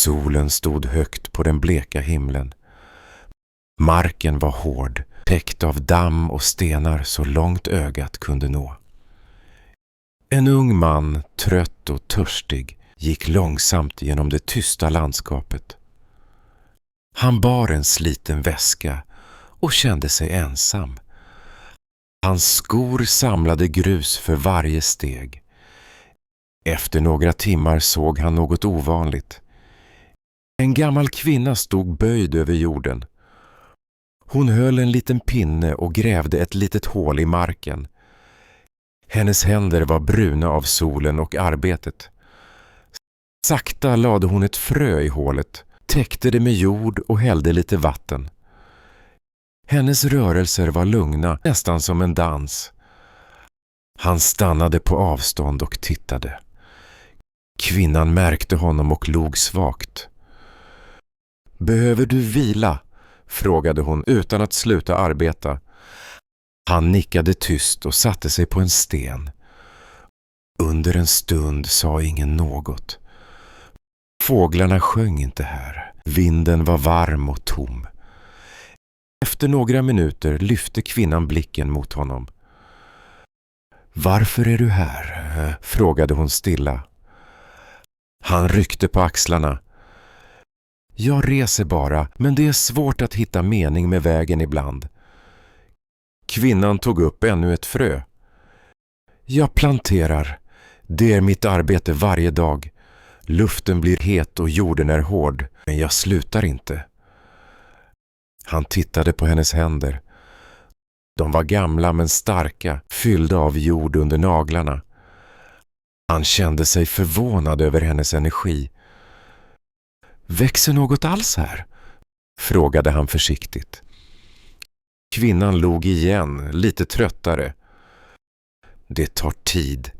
Solen stod högt på den bleka himlen. Marken var hård, täckt av damm och stenar så långt ögat kunde nå. En ung man, trött och törstig, gick långsamt genom det tysta landskapet. Han bar en sliten väska och kände sig ensam. Hans skor samlade grus för varje steg. Efter några timmar såg han något ovanligt. En gammal kvinna stod böjd över jorden. Hon höll en liten pinne och grävde ett litet hål i marken. Hennes händer var bruna av solen och arbetet. Sakta lade hon ett frö i hålet, täckte det med jord och hällde lite vatten. Hennes rörelser var lugna, nästan som en dans. Han stannade på avstånd och tittade. Kvinnan märkte honom och log svagt. "Behöver du vila?" frågade hon utan att sluta arbeta. Han nickade tyst och satte sig på en sten. Under en stund sa ingen något. Fåglarna sjöng inte här. Vinden var varm och tom. Efter några minuter lyfte kvinnan blicken mot honom. "Varför är du här?" frågade hon stilla. Han ryckte på axlarna. "Jag reser bara, men det är svårt att hitta mening med vägen ibland." Kvinnan tog upp ännu ett frö. "Jag planterar. Det är mitt arbete varje dag. Luften blir het och jorden är hård, men jag slutar inte." Han tittade på hennes händer. De var gamla men starka, fyllda av jord under naglarna. Han kände sig förvånad över hennes energi. "Växer något alls här?" frågade han försiktigt. Kvinnan log igen, lite tröttare. "Det tar tid.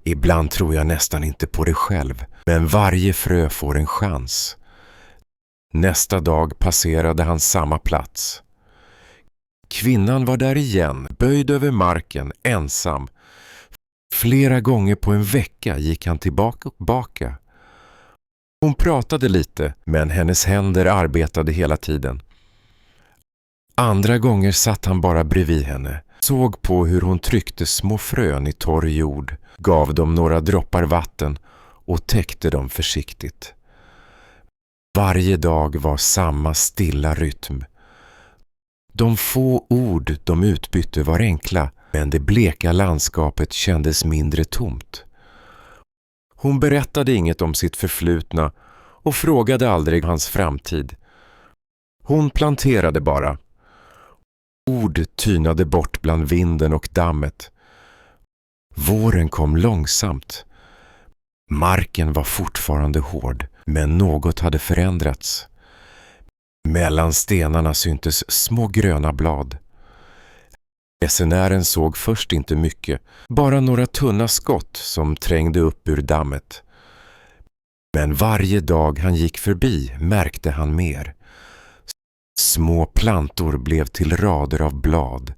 Ibland tror jag nästan inte på det själv, men varje frö får en chans." Nästa dag passerade han samma plats. Kvinnan var där igen, böjd över marken, ensam. Flera gånger på en vecka gick han tillbaka. Hon pratade lite, men hennes händer arbetade hela tiden. Andra gånger satt han bara bredvid henne, såg på hur hon tryckte små frön i torr jord, gav dem några droppar vatten och täckte dem försiktigt. Varje dag var samma stilla rytm. De få ord de utbytte var enkla, men det bleka landskapet kändes mindre tomt. Hon berättade inget om sitt förflutna och frågade aldrig hans framtid. Hon planterade bara. Ord tynade bort bland vinden och dammet. Våren kom långsamt. Marken var fortfarande hård, men något hade förändrats. Mellan stenarna syntes små gröna blad. Resenären såg först inte mycket, bara några tunna skott som trängde upp ur dammet. Men varje dag han gick förbi märkte han mer. Små plantor blev till rader av blad.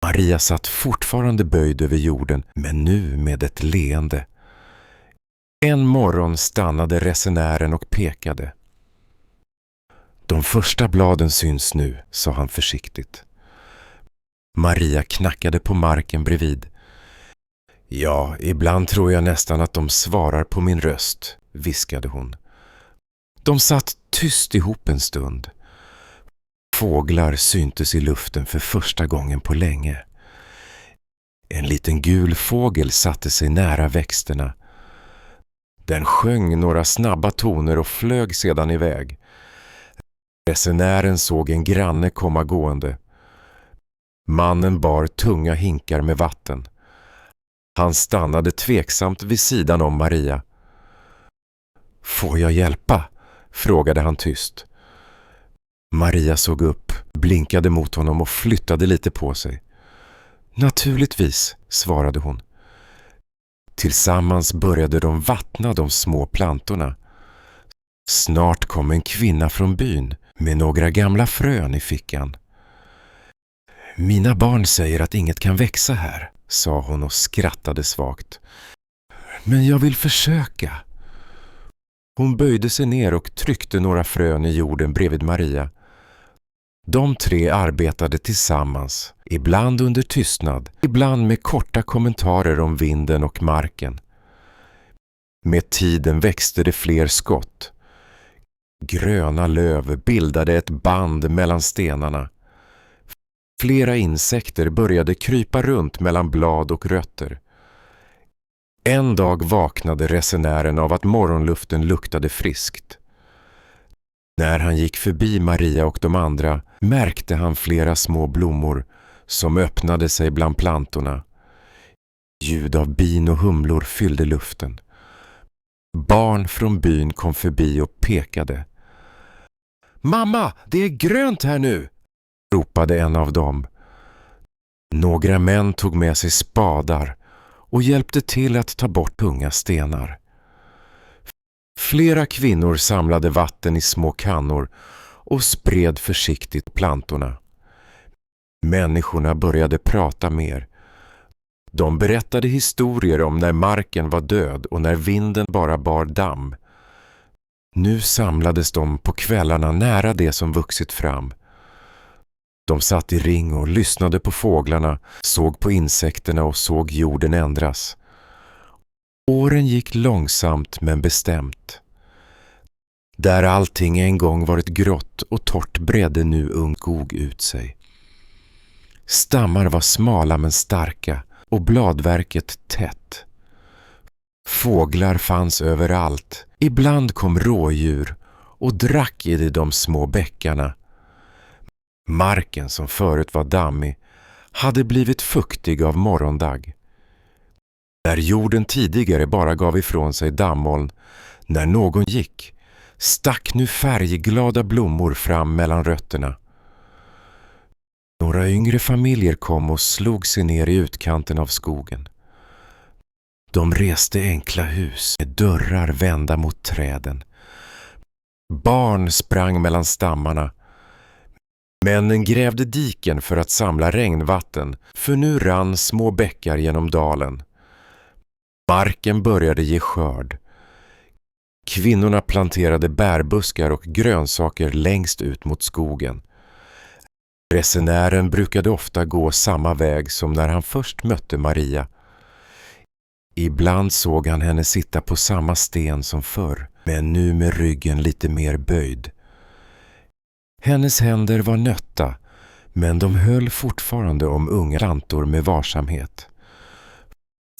Maria satt fortfarande böjd över jorden, men nu med ett leende. En morgon stannade resenären och pekade. "De första bladen syns nu", sa han försiktigt. Maria knackade på marken bredvid. "Ja, ibland tror jag nästan att de svarar på min röst", viskade hon. De satt tyst ihop en stund. Fåglar syntes i luften för första gången på länge. En liten gul fågel satte sig nära växterna. Den sjöng några snabba toner och flög sedan iväg. Resenären såg en granne komma gående. Mannen bar tunga hinkar med vatten. Han stannade tveksamt vid sidan om Maria. "Får jag hjälpa?" frågade han tyst. Maria såg upp, blinkade mot honom och flyttade lite på sig. "Naturligtvis", svarade hon. Tillsammans började de vattna de små plantorna. Snart kom en kvinna från byn med några gamla frön i fickan. "Mina barn säger att inget kan växa här", sa hon och skrattade svagt. "Men jag vill försöka." Hon böjde sig ner och tryckte några frön i jorden bredvid Maria. De tre arbetade tillsammans, ibland under tystnad, ibland med korta kommentarer om vinden och marken. Med tiden växte det fler skott. Gröna löv bildade ett band mellan stenarna. Flera insekter började krypa runt mellan blad och rötter. En dag vaknade resenären av att morgonluften luktade friskt. När han gick förbi Maria och de andra märkte han flera små blommor som öppnade sig bland plantorna. Ljud av bin och humlor fyllde luften. Barn från byn kom förbi och pekade. "Mamma, det är grönt här nu!" ropade en av dem. Några män tog med sig spadar och hjälpte till att ta bort tunga stenar. Flera kvinnor samlade vatten i små kannor och spred försiktigt plantorna. Människorna började prata mer. De berättade historier om när marken var död och när vinden bara bar damm. Nu samlades de på kvällarna nära det som vuxit fram. De satt i ring och lyssnade på fåglarna, såg på insekterna och såg jorden ändras. Åren gick långsamt men bestämt. Där allting en gång varit grått och torrt bredde nu ung skog ut sig. Stammar var smala men starka och bladverket tätt. Fåglar fanns överallt. Ibland kom rådjur och drack i de små bäckarna. Marken som förut var dammig hade blivit fuktig av morgondag. Där jorden tidigare bara gav ifrån sig dammoln när någon gick, stack nu färgglada blommor fram mellan rötterna. Några yngre familjer kom och slog sig ner i utkanten av skogen. De reste enkla hus med dörrar vända mot träden. Barn sprang mellan stammarna. Männen grävde diken för att samla regnvatten, för nu rann små bäckar genom dalen. Marken började ge skörd. Kvinnorna planterade bärbuskar och grönsaker längst ut mot skogen. Resenären brukade ofta gå samma väg som när han först mötte Maria. Ibland såg han henne sitta på samma sten som förr, men nu med ryggen lite mer böjd. Hennes händer var nötta, men de höll fortfarande om unga plantor med varsamhet.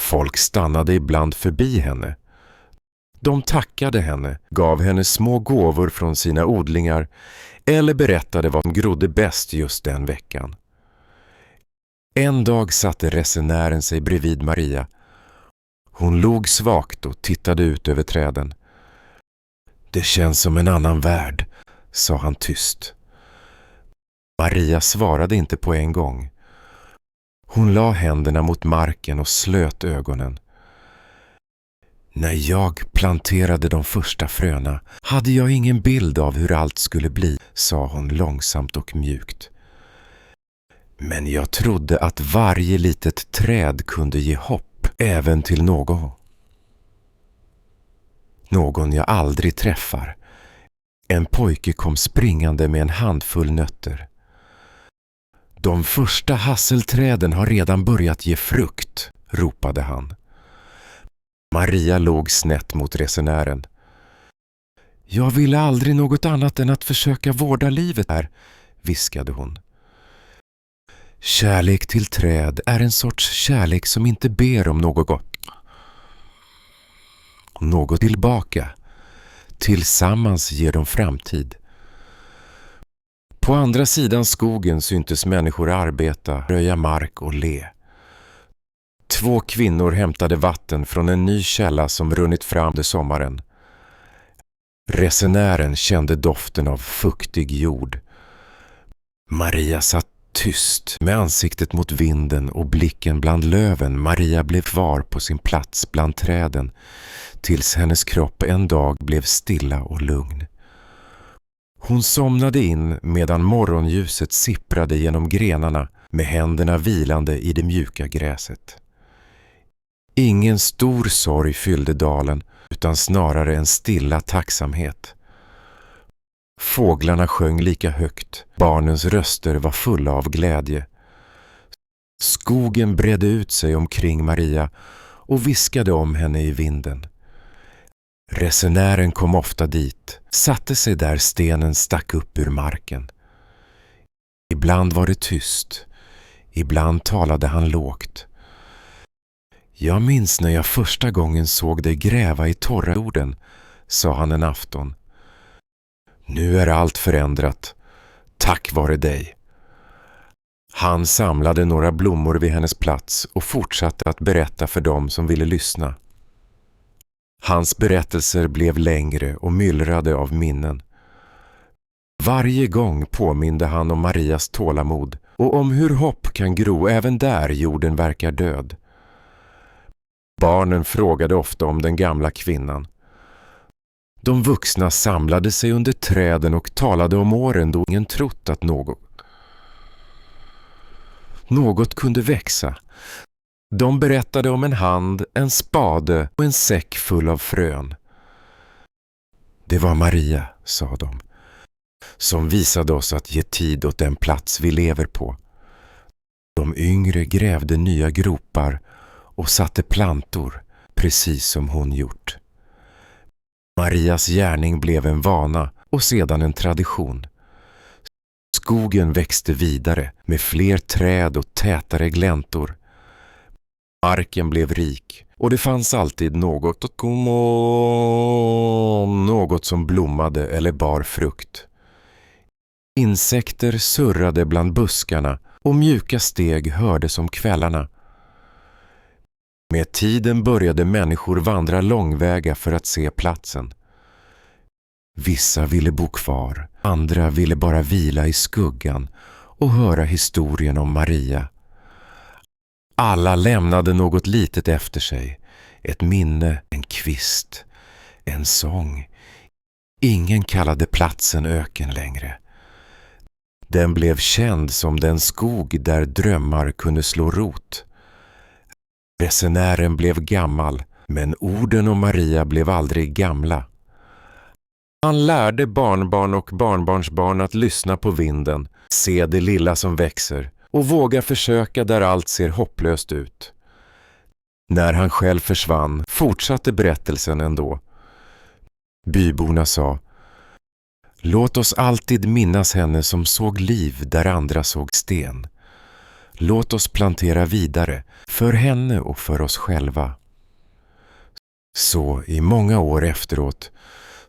Folk stannade ibland förbi henne. De tackade henne, gav henne små gåvor från sina odlingar eller berättade vad som grodde bäst just den veckan. En dag satte resenären sig bredvid Maria. Hon log svagt och tittade ut över träden. "Det känns som en annan värld", sa han tyst. Maria svarade inte på en gång. Hon la händerna mot marken och slöt ögonen. "När jag planterade de första fröna hade jag ingen bild av hur allt skulle bli", sa hon långsamt och mjukt. "Men jag trodde att varje litet träd kunde ge hopp även till någon jag aldrig träffar." En pojke kom springande med en handfull nötter. "De första hasselträden har redan börjat ge frukt", ropade han. Maria låg snett mot resenären. "Jag ville aldrig något annat än att försöka vårda livet här", viskade hon. "Kärlek till träd är en sorts kärlek som inte ber om något tillbaka. Tillsammans ger de framtid." På andra sidan skogen syntes människor arbeta, röja mark och le. 2 kvinnor hämtade vatten från en ny källa som runnit fram under sommaren. Resenären kände doften av fuktig jord. Maria satt tyst med ansiktet mot vinden och blicken bland löven. Maria blev kvar på sin plats bland träden tills hennes kropp en dag blev stilla och lugn. Hon somnade in medan morgonljuset sipprade genom grenarna med händerna vilande i det mjuka gräset. Ingen stor sorg fyllde dalen utan snarare en stilla tacksamhet. Fåglarna sjöng lika högt, barnens röster var fulla av glädje. Skogen bredde ut sig omkring Maria och viskade om henne i vinden. Resenären kom ofta dit, satte sig där stenen stack upp ur marken. Ibland var det tyst, ibland talade han lågt. Jag minns när jag första gången såg dig gräva i torra jorden, sa han en afton. Nu är allt förändrat, tack vare dig. Han samlade några blommor vid hennes plats och fortsatte att berätta för dem som ville lyssna. Hans berättelser blev längre och myllrade av minnen. Varje gång påminde han om Marias tålamod och om hur hopp kan gro även där jorden verkar död. Barnen frågade ofta om den gamla kvinnan. De vuxna samlade sig under träden och talade om åren då ingen trott att något kunde växa. De berättade om en hand, en spade och en säck full av frön. Det var Maria, sa de, som visade oss att ge tid åt den plats vi lever på. De yngre grävde nya gropar och satte plantor, precis som hon gjort. Marias gärning blev en vana och sedan en tradition. Skogen växte vidare med fler träd och tätare gläntor. Marken blev rik och det fanns alltid något som blommade eller bar frukt. Insekter surrade bland buskarna och mjuka steg hördes om kvällarna. Med tiden började människor vandra långväga för att se platsen. Vissa ville bo kvar, andra ville bara vila i skuggan och höra historien om Maria. Alla lämnade något litet efter sig, ett minne, en kvist, en sång. Ingen kallade platsen öken längre. Den blev känd som den skog där drömmar kunde slå rot. Resenären blev gammal, men orden om Maria blev aldrig gamla. Han lärde barnbarn och barnbarnsbarn att lyssna på vinden, se det lilla som växer och våga försöka där allt ser hopplöst ut. När han själv försvann fortsatte berättelsen ändå. Byborna sa: låt oss alltid minnas henne som såg liv där andra såg sten. Låt oss plantera vidare för henne och för oss själva. Så i många år efteråt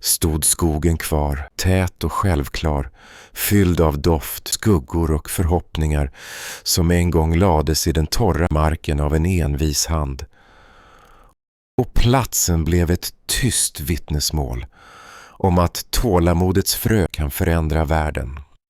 stod skogen kvar, tät och självklar, fylld av doft, skuggor och förhoppningar som en gång lades i den torra marken av en envis hand. Och platsen blev ett tyst vittnesmål om att tålamodets frö kan förändra världen.